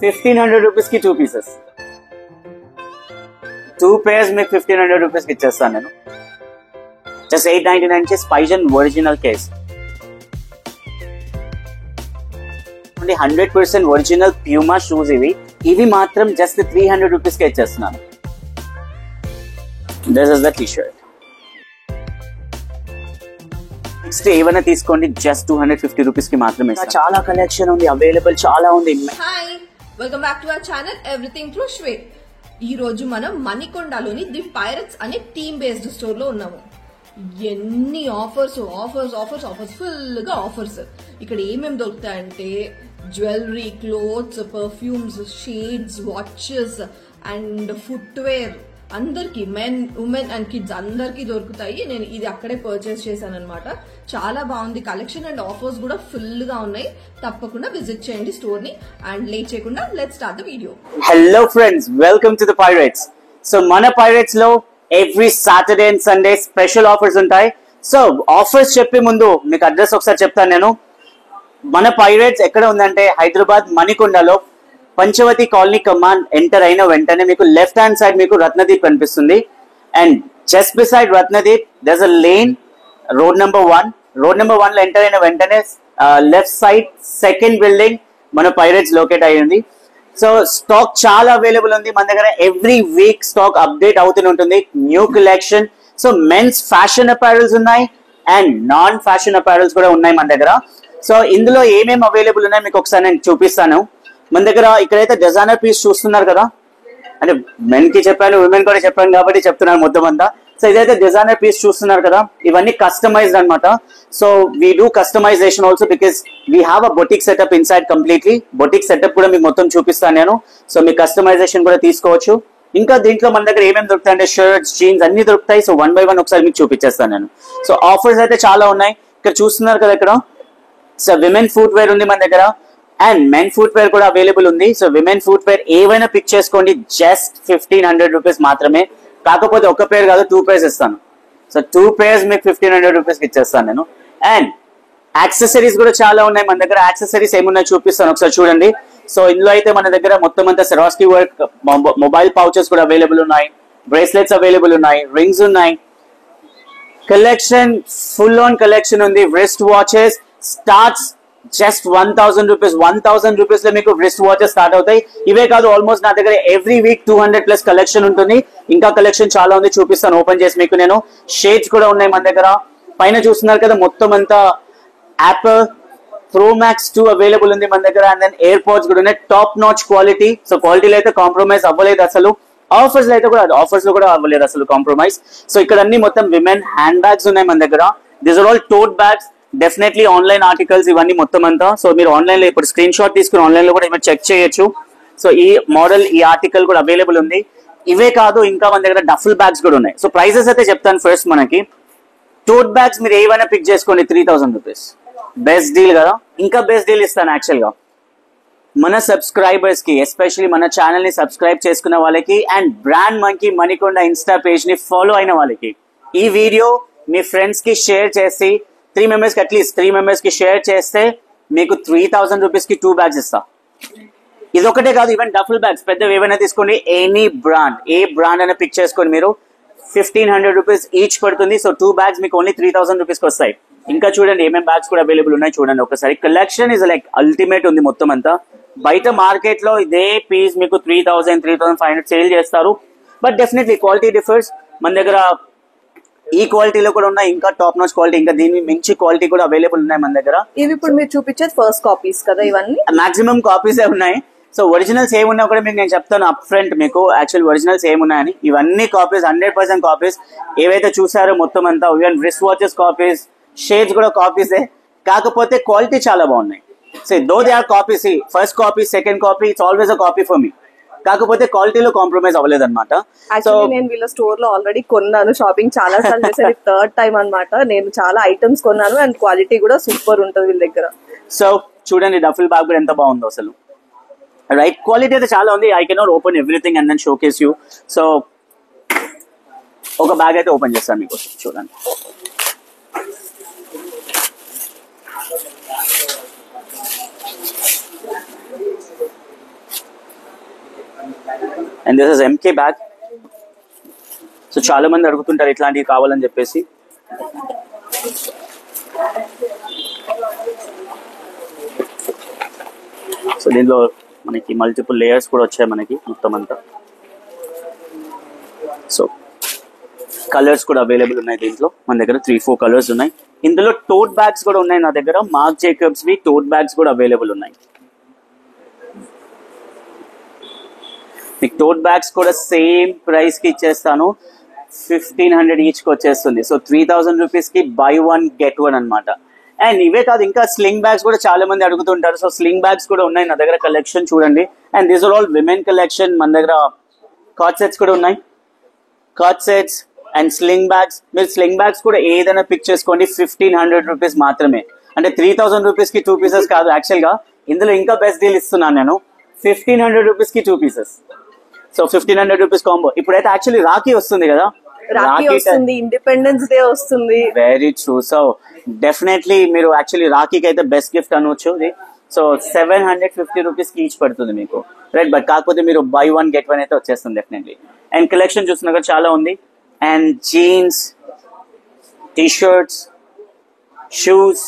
1500 rupees की 2 pieces. 2 pairs మీకు 1500 rupees కి ఇచ్చేస్తాను నేను. Just 899 కి Spygen original case. Only 100% original Puma shoes ఇవి మాత్రం just 300 rupees కి ఇచ్చేస్తున్నాను. This is the t-shirt. Next ఏమైనా తీసుకోండి, జస్ట్ 250 రూపీస్ కి మాత్రమే. చాలా కలెక్షన్ ఉంది, అవైలబుల్ చాలా ఉంది. Hi, welcome back to our channel everything through Shwet. ఈ రోజు మనం మణికొండలోని ది పైరట్స్ అనే టీమ్ బేస్డ్ స్టోర్ లో ఉన్నాము. ఎన్ని offers offers offers offers full గా ఆఫర్స్. ఇక్కడ ఏమేమి దొరుకుతాయంటే jewellery, clothes, perfumes, shades, watches and footwear అందరికి, మెన్, ఉమెన్ అండ్ కిడ్స్ అందరికి దొరుకుతాయి. నేను ఇది అక్కడే పర్చేస్ చేశాను అనమాట. చాలా బాగుంది కలెక్షన్ అండ్ ఆఫర్స్ కూడా ఫుల్ గా ఉన్నాయి. తప్పకుండా విజిట్ చేయండి స్టోర్ ని. అండ్ లేట్ చేయకుండా let's start the video. Hello friends, welcome to the pirates. So మన పైరేట్స్ లో every Saturday and Sunday special offers ఉంటాయి. సో ఆఫర్స్ చెప్పే ముందు మీకు అడ్రస్ ఒకసారి చెప్తాను నేను. మన పైరేట్స్ ఎక్కడ ఉందంటే హైదరాబాద్ మణికొండలో పంచవతి కాలనీ కమాండ్ ఎంటర్ అయిన వెంటనే మీకు లెఫ్ట్ హ్యాండ్ సైడ్ మీకు రత్నదీప్ కనిపిస్తుంది. And just beside Ratnadeep there's a lane, road number 1. Road number 1 లో ఎంటర్ అయిన వెంటనే లెఫ్ట్ సైడ్ సెకండ్ బిల్డింగ్ మన పైరేట్స్ లొకేట్ అయ్యింది. సో స్టాక్ చాలా అవైలబుల్ ఉంది మన దగ్గర. ఎవ్రీ వీక్ స్టాక్ అప్డేట్ అవుతూనే ఉంటుంది, new collection. So men's fashion apparels ఉన్నాయి అండ్ నాన్ ఫ్యాషన్ అపారల్స్ కూడా ఉన్నాయి మన దగ్గర. సో ఇందులో ఏమేమి అవైలబుల్ ఉన్నాయి మీకు ఒకసారి నేను చూపిస్తాను. మన దగ్గర ఇక్కడైతే డిజైనర్ పీస్ చూస్తున్నారు కదా, అంటే మెన్ కి చెప్పాను, ఉమెన్ కూడా చెప్పాను కాబట్టి చెప్తున్నాను మొత్తం అంతా. సో ఇదైతే డిజైనర్ పీస్ చూస్తున్నారు కదా, ఇవన్నీ కస్టమైజ్డ్ అనమాట. So we do customisation also because we have a boutique setup inside completely. Boutique setup కూడా మీకు మొత్తం చూపిస్తాను నేను. సో మీ కస్టమైజేషన్ కూడా తీసుకోవచ్చు. ఇంకా దీంట్లో మన దగ్గర ఏమేమి దొరుకుతాయి అంటే షర్ట్స్, జీన్స్ అన్ని దొరుకుతాయి. సో 1 by 1 ఒకసారి మీకు చూపించేస్తాను నేను. సో ఆఫర్స్ అయితే చాలా ఉన్నాయి. ఇక్కడ చూస్తున్నారు కదా, ఇక్కడ సో విమెన్ ఫుట్ వేర్ ఉంది మన దగ్గర అండ్ మెన్ ఫుట్ వేర్ కూడా అవైలబుల్ ఉంది. సో విమెన్ ఫుట్ వేర్ ఏవైనా పిక్ చేసుకోండి, జస్ట్ 1500 రూపీస్ మాత్రమే. కాకపోతే ఒక పేర్ కాదు, 2 pairs ఇస్తాను. సో 2 pairs మీకు 1500 రూపీస్ ఇచ్చేస్తాను నేను. అండ్ యాక్సెసరీస్ కూడా చాలా ఉన్నాయి మన దగ్గర. యాక్సెసరీస్ ఏమున్నాయో చూపిస్తాను ఒకసారి చూడండి. సో ఇందులో అయితే మన దగ్గర మొత్తం అంతా సెరాస్కి వర్క్, మొబైల్ పౌచెస్ కూడా అవైలబుల్ ఉన్నాయి, బ్రేస్లెట్స్ అవైలబుల్ ఉన్నాయి, రింగ్స్ ఉన్నాయి. కలెక్షన్ ఫుల్ ఆన్ కలెక్షన్ ఉంది. Wrist watches starts just 1000 rupees. 1000 rupees లో మీకు రిస్ట్ వాచెస్ స్టార్ట్ అవుతాయి. ఇవే కాదు, ఆల్మోస్ట్ నా దగ్గర ఎవ్రీ వీక్ 200+ కలెక్షన్ ఉంటుంది. ఇంకా కలెక్షన్ చాలా ఉంది, చూపిస్తాను ఓపెన్ చేసి మీకు నేను. షేడ్స్ కూడా ఉన్నాయి మన దగ్గర. పైన చూస్తున్నారు కదా, మొత్తం అంతా యాపిల్ ప్రో మ్యాక్స్ 2 అవైలబుల్ ఉంది మన దగ్గర. అండ్ దెన్ ఎయిర్ పోడ్స్ కూడా ఉన్నాయి, టాప్ నాచ్ క్వాలిటీ. సో క్వాలిటీలో అయితే కాంప్రమైజ్ అవ్వలేదు అసలు. ఆఫర్స్ లో కూడా అవ్వలేదు అసలు కాంప్రమైజ్. సో ఇక్కడ అన్ని మొత్తం విమెన్ హ్యాండ్ బ్యాగ్స్ ఉన్నాయి మన దగ్గర. These are all tote bags. Definitely online articles ఇవన్నీ మొత్తం అంతా. సో మీరు ఆన్లైన్ లో ఇప్పుడు స్క్రీన్ షాట్ తీసుకుని ఆన్లైన్ లో కూడా ఏమైనా చెక్ చేయొచ్చు. సో ఈ మోడల్, ఈ ఆర్టికల్ కూడా అవైలబుల్ ఉంది. ఇవే కాదు, ఇంకా మన దగ్గర డఫుల్ బ్యాగ్స్ కూడా ఉన్నాయి. సో ప్రైసెస్ అయితే చెప్తాను. ఫస్ట్ మనకి టోట్ బ్యాగ్స్ మీరు ఏవైనా పిక్ చేసుకోండి, 3000 రూపీస్. బెస్ట్ డీల్ కదా. ఇంకా బెస్ట్ డీల్ ఇస్తాను యాక్చువల్ గా మన సబ్స్క్రైబర్స్ కి, ఎస్పెషల్లీ మన ఛానల్ ని సబ్స్క్రైబ్ చేసుకున్న వాళ్ళకి and brand monkey Manikonda Insta page ని ఫాలో అయిన వాళ్ళకి ఈ వీడియో మీ ఫ్రెండ్స్ కి షేర్ చేసి 3 members కి అట్లీస్ట్ 3 members కి షేర్ చేస్తే మీకు 3000 రూపీస్ కి 2 bags ఇస్తా. ఇది ఒకటే కాదు, ఈవెన్ డఫుల్ బ్యాగ్స్ పెద్దవి ఏవైనా తీసుకోండి, ఎనీ బ్రాండ్, ఏ బ్రాండ్ అయినా పిక్ చేసుకొని మీరు 1500 రూపీస్ ఈచ్ పడుతుంది. సో 2 bags మీకు ఓన్లీ 3000 రూపీస్ కి వస్తాయి. ఇంకా చూడండి ఏమేమి బ్యాగ్స్ కూడా అవైలబుల్ ఉన్నాయి చూడండి ఒకసారి. కలెక్షన్ ఇస్ లైక్ అల్టిమేట్ ఉంది మొత్తం అంతా. బయట మార్కెట్ లో ఇదే పీస్ మీకు 3000, 3500 సేల్ చేస్తారు. But definitely quality differs. మన దగ్గర ఈ క్వాలిటీలో కూడా ఉన్నాయి, ఇంకా టాప్ నాచ్ క్వాలిటీ, ఇంకా దీని మించి క్వాలిటీ కూడా అవైలబుల్ ఉన్నాయి మన దగ్గర. ఇవి ఇప్పుడు మీరు చూపించేది ఫస్ట్ కాపీస్ కదా, ఇవన్నీ మాక్సిమం కాపీస్ ఉన్నాయి. సో ఒరిజినల్స్ ఏమున్నా కూడా మీకు నేను చెప్తాను అప్ ఫ్రంట్ మీకు యాక్చువల్ ఒరిజినల్స్ ఏమున్నాయని. ఇవన్నీ కాపీస్, 100% కాపీస్. ఏవైతే చూసారో మొత్తం అంతా even wrist watches copies, shades కూడా కాపీసే. కాకపోతే క్వాలిటీ చాలా బాగున్నాయి. So though they are copies, first copy, second copy, it's always a copy for me. కాకపోతే క్వాలిటీలో కాంప్రమైజ్ అవ్వలేదు అనమాట. నేను వీళ్ళ స్టోర్ లో ఆల్రెడీ కొన్నాను, షాపింగ్ చాలా సార్లు చేశాను, 3rd time అనమాట. నేను చాలా ఐటమ్స్ కొన్నాను అండ్ క్వాలిటీ కూడా సూపర్ ఉంటుంది వీళ్ళ దగ్గర. సో చూడండి డఫుల్ బ్యాగ్ కూడా ఎంత బాగుందో అసలు. రైట్, క్వాలిటీ అయితే చాలా ఉంది. I cannot open everything and then showcase you. So ఒక బ్యాగ్ అయితే ఓపెన్ చేస్తాను మీకోసం, చూడండి. And this is MK bag. So చాలా మంది అడుగుతుంటారు ఇట్లాంటివి కావాలని చెప్పేసి. సో దీనిలో మనకి మల్టిపుల్ లేయర్స్ కూడా వచ్చాయి మనకి మొత్తం అంతా. సో కలర్స్ కూడా అవైలబుల్ ఉన్నాయి దీంట్లో. మన దగ్గర 3-4 కలర్స్ ఉన్నాయి. ఇందులో టోట్ బ్యాగ్స్ కూడా ఉన్నాయి నా దగ్గర. మార్క్ జేకబ్స్ వి టోట్ బ్యాగ్స్ కూడా అవైలబుల్ ఉన్నాయి. మీకు టోట్ బ్యాగ్స్ కూడా సేమ్ ప్రైస్ కి ఇచ్చేస్తాను. 1500 ఈచ్ కి వచ్చేస్తుంది. సో 3000 రూపీస్ కి buy 1 get 1 అనమాట. అండ్ ఇవే కాదు, ఇంకా స్లింగ్ బ్యాగ్స్ కూడా చాలా మంది అడుగుతుంటారు. సో స్లింగ్ బ్యాగ్స్ కూడా ఉన్నాయి నా దగ్గర. కలెక్షన్ చూడండి. And these are all women collection. మన దగ్గర కార్డ్ సెట్స్ కూడా ఉన్నాయి. Card sets and sling bags. మీరు స్లింగ్ బ్యాగ్స్ కూడా ఏదైనా పిక్ చేసుకోండి. 1500 రూపీస్ మాత్రమే. అంటే 3000 రూపీస్ కి 2 పీసెస్ కాదు. యాక్చువల్ గా ఇందులో ఇంకా బెస్ట్ డీల్ ఇస్తున్నాను నేను. 1500 రూపీస్ కి 2 పీసెస్. So 1500 rupees combo. ఇప్పుడైతే యాక్చువల్లీ రాఖీ వస్తుంది కదా, రాఖీ వస్తుంది, ఇండిపెండెన్స్ డే వస్తుంది. Very true. సో డెఫినెట్లీ మీరు యాక్చువల్లీ రాఖీకి అయితే బెస్ట్ గిఫ్ట్ అనవచ్చు. సో 750 రూపీస్ కి ఈచ్ పడుతుంది మీకు, రైట్. బట్ కాకపోతే మీరు buy 1 get 1 అయితే వచ్చేస్తుంది డెఫినెట్లీ. అండ్ కలెక్షన్ చూస్తున్నా చాలా ఉంది. And jeans, T shirts, shoes,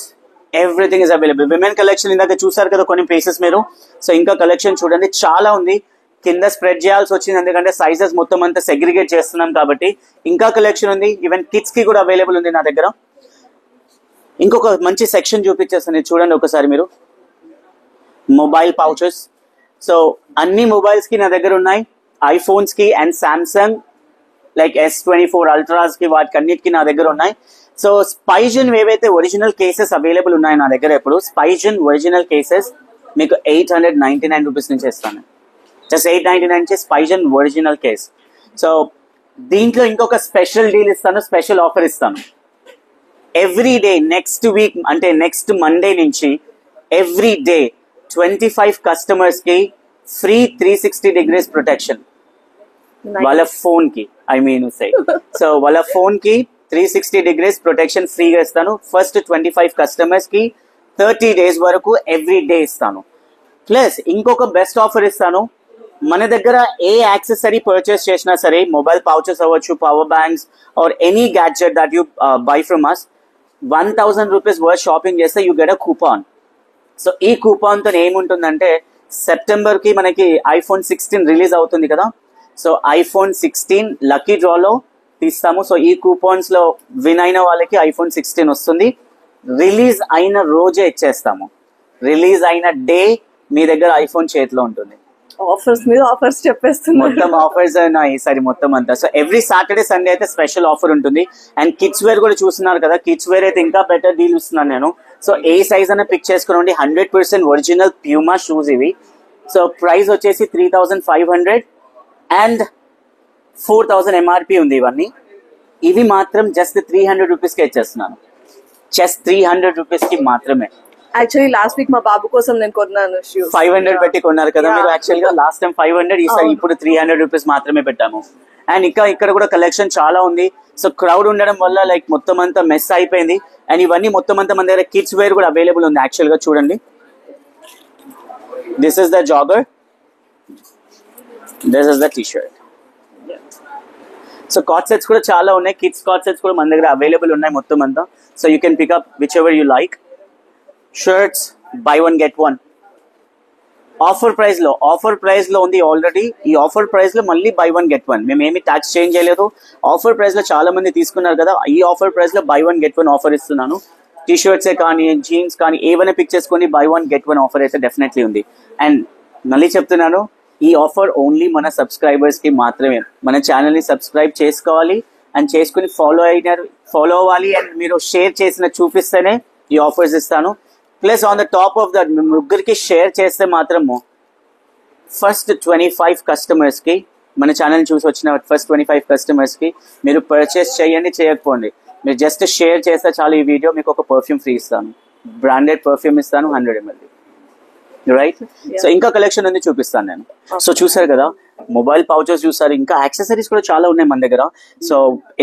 everything is available. Women collection ఇందాక చూసారు కదా కొన్ని పీసెస్ మీరు. సో ఇంకా కలెక్షన్ చూడండి చాలా ఉంది. కింద స్ప్రెడ్ చేయాల్సి వచ్చింది ఎందుకంటే సైజెస్ మొత్తం అంతా సెగ్రిగేట్ చేస్తున్నాం కాబట్టి. ఇంకా కలెక్షన్ ఉంది. ఈవెన్ కిడ్స్ కి కూడా అవైలబుల్ ఉంది నా దగ్గర. ఇంకొక మంచి సెక్షన్ చూపించేస్తాను చూడండి ఒకసారి మీరు. Mobile pouches. సో అన్ని మొబైల్స్ కి నా దగ్గర ఉన్నాయి. ఐఫోన్స్ కి and Samsung like S24 ultras కి వాటికన్నిటికి నా దగ్గర ఉన్నాయి. సో స్పైజన్ ఏవైతే ఒరిజినల్ కేసెస్ అవైలబుల్ ఉన్నాయి నా దగ్గర ఇప్పుడు, స్పైజన్ ఒరిజినల్ కేసెస్ మీకు 899 రూపీస్ నుంచి ఇస్తాను. జస్ట్ 899 నుంచి స్పైజన్ ఒరిజినల్ కేస్. సో దీంట్లో ఇంకొక స్పెషల్ డీల్ ఇస్తాను, స్పెషల్ ఆఫర్ ఇస్తాను. ఎవ్రీ డే నెక్స్ట్ వీక్ అంటే నెక్స్ట్ మండే నుంచి ఎవ్రీ డే 25 కస్టమర్స్ కి ఫ్రీ 360 degrees ప్రొటెక్షన్ వాళ్ళ ఫోన్ కి. ఐ మీన్ సే సో వాళ్ళ ఫోన్ కి 360 degrees ప్రొటెక్షన్ ఫ్రీగా ఇస్తాను. ఫస్ట్ 25 కస్టమర్స్ కి 30 days వరకు ఎవ్రీ డే ఇస్తాను. ప్లస్ ఇంకొక బెస్ట్ ఆఫర్ ఇస్తాను. మన దగ్గర ఏ యాక్సెసరీ పర్చేస్ చేసినా సరే, మొబైల్ పౌచెస్ అవ్వచ్చు, power banks or any gadget that you buy from us, 1000 rupees worth shopping చేస్తే you get a coupon. So ఈ కూపాన్ తో ఏముంటుందంటే సెప్టెంబర్ కి మనకి iPhone 16 రిలీజ్ అవుతుంది కదా. సో iPhone 16 లక్కీ డ్రాలో తీస్తాము. సో ఈ కూపాన్స్ లో విన్ అయిన వాళ్ళకి iPhone 16 వస్తుంది. రిలీజ్ అయిన రోజే ఇచ్చేస్తాము. రిలీజ్ అయిన డే మీ దగ్గర ఐఫోన్ చేతిలో ఉంటుంది. ఆఫర్స్ మీద ఆఫర్స్ చెప్పేస్తున్నారు. మొత్తం ఆఫర్స్ ఈసారి మొత్తం అంతా. సో ఎవ్రీ సాటర్డే సండే అయితే స్పెషల్ ఆఫర్ ఉంటుంది. అండ్ కిడ్స్ వేర్ కూడా చూస్తున్నారు కదా, కిడ్స్ వేర్ అయితే ఇంకా బెటర్ డీల్ ఇస్తున్నాను నేను. సో ఏ సైజ్ అనే పిక్ చేసుకోండి. 100% ఒరిజినల్ ప్యూమా షూస్ ఇవి. సో ప్రైస్ వచ్చేసి 3500 అండ్ 4000 MRP ఉంది ఇవన్నీ. ఇవి మాత్రం జస్ట్ 300 రూపీస్కి ఇచ్చేస్తున్నాను. జస్ట్ 300 రూపీస్ కి మాత్రమే. యాక్చువల్లీ లాస్ట్ వీక్ మా బాబు కోసం నేను కొన్నాను షూస్. 500 పెట్టి కొన్నారు కదా మీరు. యాక్చువల్ గా లాస్ట్ టైం 500, ఈసారి ఇప్పుడు 300 రూపీస్ మాత్రమే పెట్టాము. అండ్ ఇంకా ఇక్కడ కూడా కలెక్షన్ చాలా ఉంది. సో క్రౌడ్ ఉండడం వల్ల లైక్ మొత్తం అంతా మెస్ అయిపోయింది. అండ్ ఇవన్నీ మొత్తం అంతా మన దగ్గర కిడ్స్ వేర్ కూడా అవైలబుల్ ఉంది. యాక్చువల్ గా చూడండి, this is the jogger, this is the T shirt. So card sets కూడా చాలా ఉన్నాయి. కిడ్స్ కార్డ్ సెట్స్ కూడా మన దగ్గర అవైలబుల్ ఉన్నాయి మొత్తం అంతా. So you can pick up which ever you like. Shirts buy 1 get 1 offer price లో ఉంది ఆల్రెడీ. ఈ ఆఫర్ ప్రైస్ లో మళ్ళీ buy 1 get 1. మేము ఏమి ట్యాక్స్ చేంజ్ చేయలేదు. ఆఫర్ ప్రైస్ లో చాలా మంది తీసుకున్నారు కదా, ఈ ఆఫర్ ప్రైస్ లో buy 1 get 1 ఆఫర్ ఇస్తున్నాను. టీ షర్ట్సే కానీ జీన్స్ కానీ ఏమైనా పిక్ చేసుకొని buy 1 get 1 ఆఫర్ అయితే డెఫినెట్లీ ఉంది. అండ్ మళ్ళీ చెప్తున్నాను, ఈ ఆఫర్ ఓన్లీ మన సబ్స్క్రైబర్స్ కి మాత్రమే. మన ఛానల్ ని సబ్స్క్రైబ్ చేసుకోవాలి అండ్ చేసుకుని ఫాలో అవ్వాలి. అండ్ మీరు షేర్ చేసిన చూపిస్తేనే ఈ ఆఫర్స్ ఇస్తాను. Plus on the top of that ముగ్గురికి షేర్ చేస్తే మాత్రము ఫస్ట్ 25 కస్టమర్స్ కి, మన ఛానల్ చూసి వచ్చిన ఫస్ట్ 25 కస్టమర్స్ కి మీరు పర్చేస్ చేయండి, చేయకపోండి, మీరు జస్ట్ షేర్ చేస్తే చాలు ఈ వీడియో, మీకు ఒక పర్ఫ్యూమ్ ఫ్రీ ఇస్తాను. బ్రాండెడ్ పర్ఫ్యూమ్ ఇస్తాను 100 ml. రైట్. సో ఇంకా కలెక్షన్ ఉంది చూపిస్తాను నేను. సో చూసారు కదా, మొబైల్ పౌచెస్ చూసారు, ఇంకా యాక్సెసరీస్ కూడా చాలా ఉన్నాయి మన దగ్గర. సో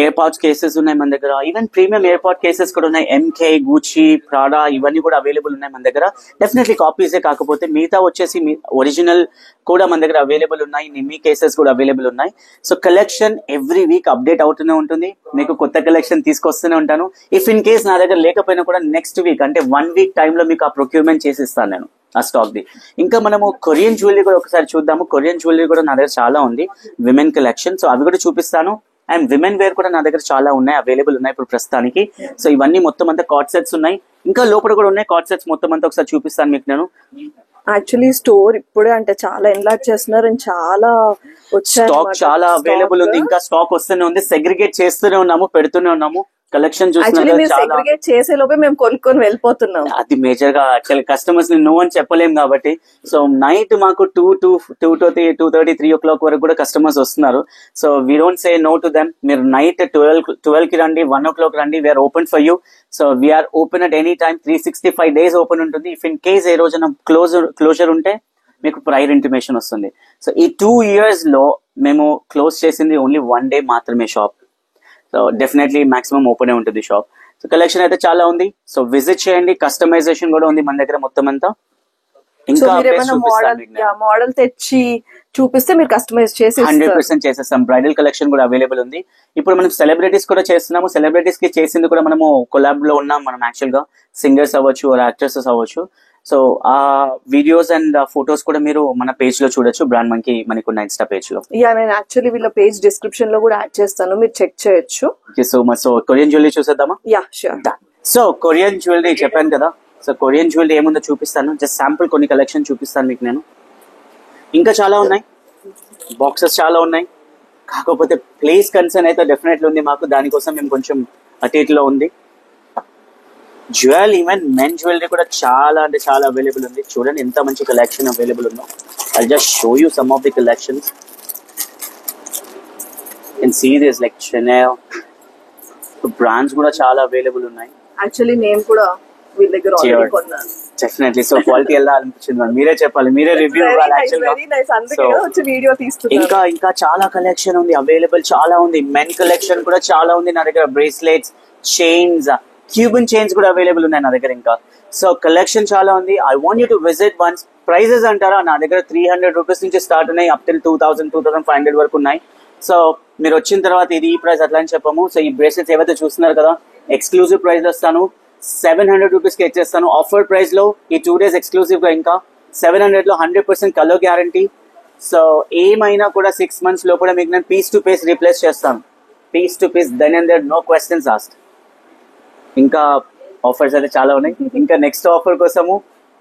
ఎయిర్ పాడ్స్ కేసెస్ ఉన్నాయి మన దగ్గర, ఈవెన్ ప్రీమియం ఎయిర్ పాడ్ కేసెస్ కూడా ఉన్నాయి. ఎంకే, గూచి, ప్రాడా ఇవన్నీ కూడా అవైలబుల్ ఉన్నాయి మన దగ్గర. డెఫినెట్లీ కాపీసే, కాకపోతే మిగతా వచ్చేసి ఒరిజినల్ కూడా మన దగ్గర అవైలబుల్ ఉన్నాయి. నిమ్మీ కేసెస్ కూడా అవైలబుల్ ఉన్నాయి. So collection every week update అవుతూనే ఉంటుంది, మీకు కొత్త కలెక్షన్ తీసుకొస్తూనే ఉంటాను. ఇఫ్ ఇన్ కేస్ నా దగ్గర లేకపోయినా కూడా నెక్స్ట్ వీక్ అంటే 1 వీక్ టైంలో మీకు ఆ ప్రొక్యూర్మెంట్ చేసి ఇస్తాను నేను ఆ స్టాక్ ది. ఇంకా మనము కొరియన్ జ్యువెలరీ కూడా ఒకసారి చూద్దాము. కొరియన్ జ్యువెలరీ కూడా నా దగ్గర చాలా ఉంది, విమెన్ కలెక్షన్. సో అవి కూడా చూపిస్తాను. అండ్ విమెన్ వేర్ కూడా నా దగ్గర చాలా ఉన్నాయి, అవైలబుల్ ఉన్నాయి ఇప్పుడు ప్రస్తుతానికి. సో ఇవన్నీ మొత్తం అంతా కార్డ్ సెట్స్ ఉన్నాయి, ఇంకా లోపల కూడా ఉన్నాయి కార్డ్ సెట్స్ మొత్తం అంతా. ఒకసారి చూపిస్తాను మీకు నేను. యాక్చువల్లీ స్టోర్ ఇప్పుడే అంటే చాలా ఎన్లార్జ్ చేస్తున్నారు అండ్ చాలా వచ్చాయి, స్టాక్ చాలా అవైలబుల్ ఉంది, ఇంకా స్టాక్ వస్తూనే ఉంది. సెగ్రిగేట్ చేస్తూనే ఉన్నాము, పెడుతూనే ఉన్నాము. కలెక్షన్ సెగ్రిగేట్ చేసే లోపే మేము కొనుక్కొని వెళ్ళిపోతున్నాం. అది మేజర్ గా యాక్చువల్లీ కస్టమర్స్ ని నో అని చెప్పలేం కాబట్టి. సో నైట్ మాకు 2:30, 3 o'clock వరకు కూడా కస్టమర్స్ వస్తున్నారు. So we don't say no to them. మీరు నైట్ 12 కి రండి, 1 o'clock రండి, we're open for you. So we're open at any time, 365 days open ఉంటుంది. ఇఫ్ ఇన్ కేస్ ఏ రోజున క్లోజర్ ఉంటే మీకు ప్రైర్ ఇంటిమేషన్ వస్తుంది. సో ఈ 2 years లో మేము క్లోజ్ చేసింది ఓన్లీ 1 day మాత్రమే shop. So definitely maximum open ఉంటుంది షాప్. సో కలెక్షన్ అయితే చాలా ఉంది, సో విజిట్ చేయండి. కస్టమైజేషన్ కూడా ఉంది మన దగ్గర మొత్తం అంతా. ఇంకా మోడల్ తెచ్చి చూపిస్తే మీరు కస్టమైజ్ చేసి 100% చేసేస్తాం. బ్రైడల్ కలెక్షన్ కూడా అవైలబుల్ ఉంది. ఇప్పుడు మనం సెలబ్రిటీస్ కూడా చేస్తున్నాము. సెలబ్రిటీస్ కి చేసింది కూడా మనము కొలాబ్ లో ఉన్నాం మనం. యాక్చువల్ గా సింగర్స్ అవ్వచ్చు, యాక్ట్రెసెస్ అవ్వచ్చు. సో ఆ వీడియోస్ అండ్ ఫొటోస్ కూడా మీరు మన పేజ్ లో చూడొచ్చు, బ్రాండ్ మంకీ మనకున్న ఇన్స్టా పేజ్ లో. నేను యాక్చువల్లీ వీళ్ళ పేజ్ డిస్క్రిప్షన్ లో కూడా యాడ్ చేస్తాను, మీరు చెక్ చేయొచ్చు. So much. So Korean jewellery చూసేద్దామా? సో కొరియన్ జ్యువెలరీ చెప్పాను కదా. సో కొరియన్ జ్యువెలరీ ఏముందో చూపిస్తాను, జస్ట్ శాంపుల్ కొన్ని కలెక్షన్ చూపిస్తాను మీకు నేను. ఇంకా చాలా ఉన్నాయి, బాక్సెస్ చాలా ఉన్నాయి, కాకపోతే ప్లేస్ కన్సర్న్ అయితే డెఫినెట్లీ ఉంది మాకు. దానికోసం మేము కొంచెం అటు ఇటులో ఉంది. జ్యువెల్ ఈవెన్ మెన్ జ్యువెలరీ కూడా చాలా అంటే చాలా అవైలబుల్ ఉంది. చూడండి ఎంత మంచి కలెక్షన్ అవైలబుల్ ఉందో. I just show you some of the collections and see this like Chanel. Brands కూడా చాలా అవైలబుల్ ఉన్నాయి. యాక్చువల్లీ నేను కూడా వీళ్ళ దగ్గర ఆల్రెడీ కొన్నాను. డెఫినెట్లీ. సో క్వాలిటీ ఎలా అనిపించింది మీరే చెప్పాలి, మీరే రివ్యూ ఇవ్వాలి. ఇంకా చాలా కలెక్షన్ ఉంది అవైలబుల్, చాలా ఉంది. మెన్ కలెక్షన్ కూడా చాలా ఉంది నా దగ్గర. బ్రేస్లెట్స్, చైన్స్, క్యూబన్ చైన్స్ కూడా అవైలబుల్ ఉన్నాయి నా దగ్గర ఇంకా. సో కలెక్షన్ చాలా ఉంది. I want you to visit once. Prices అంటారా, నా దగ్గర 300 rupees నుంచి స్టార్ట్ ఉన్నాయి, అప్ టిల్ 2000, 2500 వరకు ఉన్నాయి. సో మీరు వచ్చిన తర్వాత ఇది ఈ ప్రైస్ అట్లా అని చెప్పము. సో ఈ బ్రేస్లెట్స్ ఏవైతే చూస్తున్నారు కదా, ఎక్స్క్లూజివ్ ప్రైస్ లో ఇస్తాను, 700 rupees కి ఇచ్చేస్తాను. ఆఫర్ ప్రైస్ లో ఈ 2 days ఎక్స్క్లూజివ్ గా ఇంకా 700 లో 100% కలర్ గ్యారంటీ. సో ఏమైనా కూడా 6 months లో కూడా మీకు నేను పీస్ టు పీస్ రీప్లేస్ చేస్తాను, piece to piece, then and there, no questions asked. ఇంకా ఆఫర్స్ అయితే చాలా ఉన్నాయి. ఇంకా నెక్స్ట్ ఆఫర్ కోసము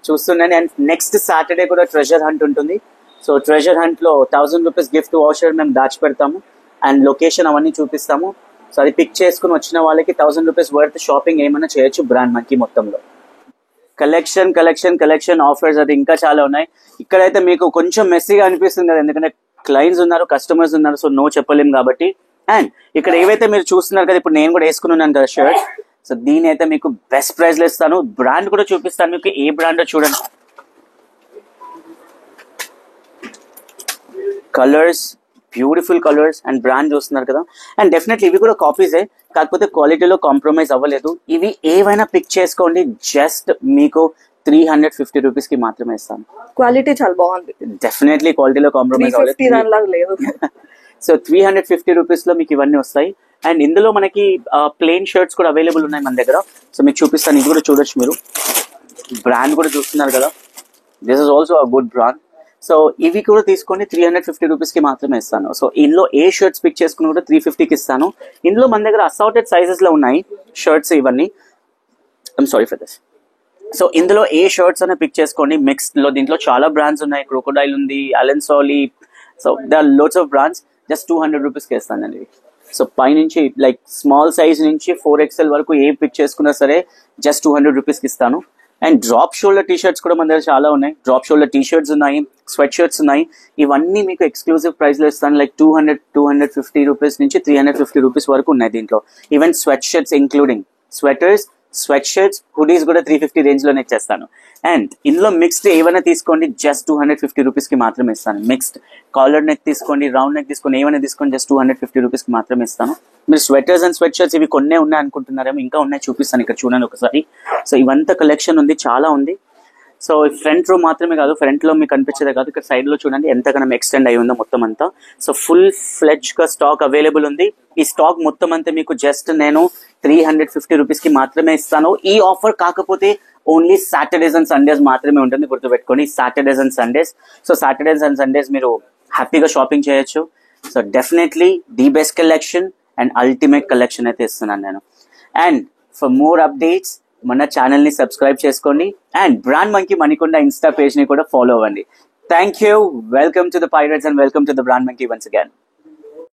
చూస్తున్నాను. అండ్ నెక్స్ట్ సాటర్డే కూడా ట్రెజర్ హంట్ ఉంటుంది. సో ట్రెజర్ హంట్ లో 1000 rupees గిఫ్ట్ వౌచర్ మేము దాచి పెడతాము అండ్ లొకేషన్ అవన్నీ చూపిస్తాము. సో అది పిక్ చేసుకుని వచ్చిన వాళ్ళకి 1000 rupees వర్త్ షాపింగ్ ఏమైనా చేయొచ్చు బ్రాండ్ మంకీ మొత్తంలో. కలెక్షన్ కలెక్షన్ కలెక్షన్ ఆఫర్స్ అది ఇంకా చాలా ఉన్నాయి. ఇక్కడైతే మీకు కొంచెం మెస్సీగా అనిపిస్తుంది కదా, ఎందుకంటే క్లయింట్స్ ఉన్నారు, కస్టమర్స్ ఉన్నారు, సో నో చెప్పలేము కాబట్టి. అండ్ ఇక్కడ ఏవైతే మీరు చూస్తున్నారు కదా, ఇప్పుడు నేను కూడా వేసుకుని ఉన్నాను కదా షర్ట్. సో దీని అయితే మీకు బెస్ట్ ప్రైస్ లో ఇస్తాను. బ్రాండ్ కూడా చూపిస్తాను మీకు, ఏ బ్రాండ్ చూడండి. Colours, beautiful colours and brand చూస్తున్నారు కదా. అండ్ డెఫినెట్లీ ఇవి కూడా కాపీసే, కాకపోతే క్వాలిటీలో కాంప్రమైజ్ అవ్వలేదు. ఇవి ఏవైనా పిక్ చేసుకోండి, జస్ట్ మీకు 350 rupees కి మాత్రమే ఇస్తాను. క్వాలిటీ చాలా బాగుంది, డెఫినెట్లీ క్వాలిటీలో కాంప్రమైజ్ అవ్వలేదు. సో 350 rupees లో మీకు ఇవన్నీ వస్తాయి. అండ్ ఇందులో మనకి ప్లెయిన్ షర్ట్స్ కూడా అవైలబుల్ ఉన్నాయి మన దగ్గర. సో మీకు చూపిస్తాను, ఇది కూడా చూడొచ్చు మీరు. బ్రాండ్ కూడా చూస్తున్నారు కదా, this is also a good brand. So ఇవి కూడా తీసుకొని 350 rupees కి మాత్రమే ఇస్తాను. సో ఇందులో ఏ షర్ట్స్ పిక్ చేసుకుని కూడా 350కి ఇస్తాను. ఇందులో మన దగ్గర అసార్టెడ్ సైజెస్ లో ఉన్నాయి షర్ట్స్ ఇవన్నీ. I'm sorry for this. So ఇందులో ఏ షర్ట్స్ అనే పిక్ చేసుకోండి. మిక్స్డ్ లో దీంట్లో చాలా బ్రాండ్స్ ఉన్నాయి. క్రోకోడైల్ ఉంది, Allen Solly, so they are loads of brands. Just 200 rupees కి ఇస్తానండి. సో పైనుంచి లైక్ స్మాల్ సైజ్ నుంచి 4XL వరకు ఏ పిక్ చేసుకున్నా సరే జస్ట్ 200 rupees కి ఇస్తాను. And drop shoulder T shirts కూడా మన దగ్గర చాలా ఉన్నాయి. డ్రాప్ షోల్డర్ టీ షర్ట్స్ ఉన్నాయి, స్వెట్ షర్ట్స్ ఉన్నాయి. ఇవన్నీ మీకు ఎక్స్క్లూజివ్ ప్రైస్ లో ఇస్తాను. లైక్ 250 rupees నుంచి 350 rupees వరకు ఉన్నాయి దీంట్లో. Even sweat shirts including sweaters, sweat shirts, hoodies కూడా 350 రేంజ్ లోనే ఇచ్చేస్తాను. అండ్ ఇందులో మిక్స్డ్ ఏమైనా తీసుకోండి, జస్ట్ 250 రూపీస్ కి మాత్రమే ఇస్తాను. మిక్స్డ్ కాలర్ నెక్ తీసుకోండి, రౌండ్ నెక్ తీసుకోండి, ఏమైనా తీసుకోండి, జస్ట్ 250 రూపీస్ కి మాత్రమే ఇస్తాను. మీరు స్వెటర్స్ అండ్ స్వెట్ షర్ట్స్ ఇవి కొన్నే ఉన్నాయి అనుకుంటున్నారేమో, ఇంకా ఉన్నాయి, చూపిస్తాను ఇక్కడ చూడండి ఒకసారి. సో ఇవంతా కలెక్షన్ ఉంది, చాలా ఉంది. సో ఫ్రంట్ రో మాత్రమే కాదు, ఫ్రంట్ లో మీకు కనిపించేదే కాదు, ఇక్కడ సైడ్ లో చూడండి ఎంతగానో ఎక్స్టెండ్ అయి ఉందో మొత్తం అంతా. సో ఫుల్ ఫ్లెడ్జ్ గా స్టాక్ అవైలబుల్ ఉంది. ఈ స్టాక్ మొత్తం అంతా మీకు జస్ట్ నేను 350 రూపీస్ కి మాత్రమే ఇస్తాను. ఈ ఆఫర్ కాకపోతే ఓన్లీ సాటర్డేస్ అండ్ సండేస్ మాత్రమే ఉంటుంది, గుర్తుపెట్టుకోండి. Saturdays and Sundays. So Saturdays and Sundays మీరు హ్యాపీగా షాపింగ్ చేయొచ్చు. So definitely the best collection and ultimate collection అయితే ఇస్తున్నాను నేను. అండ్ ఫర్ మోర్ అప్డేట్స్ మన ఛానల్ ని సబ్స్క్రైబ్ చేసుకోండి and brand monkey Manikonda Insta page ని కూడా ఫాలో అవ్వండి. Thank you. Welcome to the pirates and welcome to the brand monkey once again.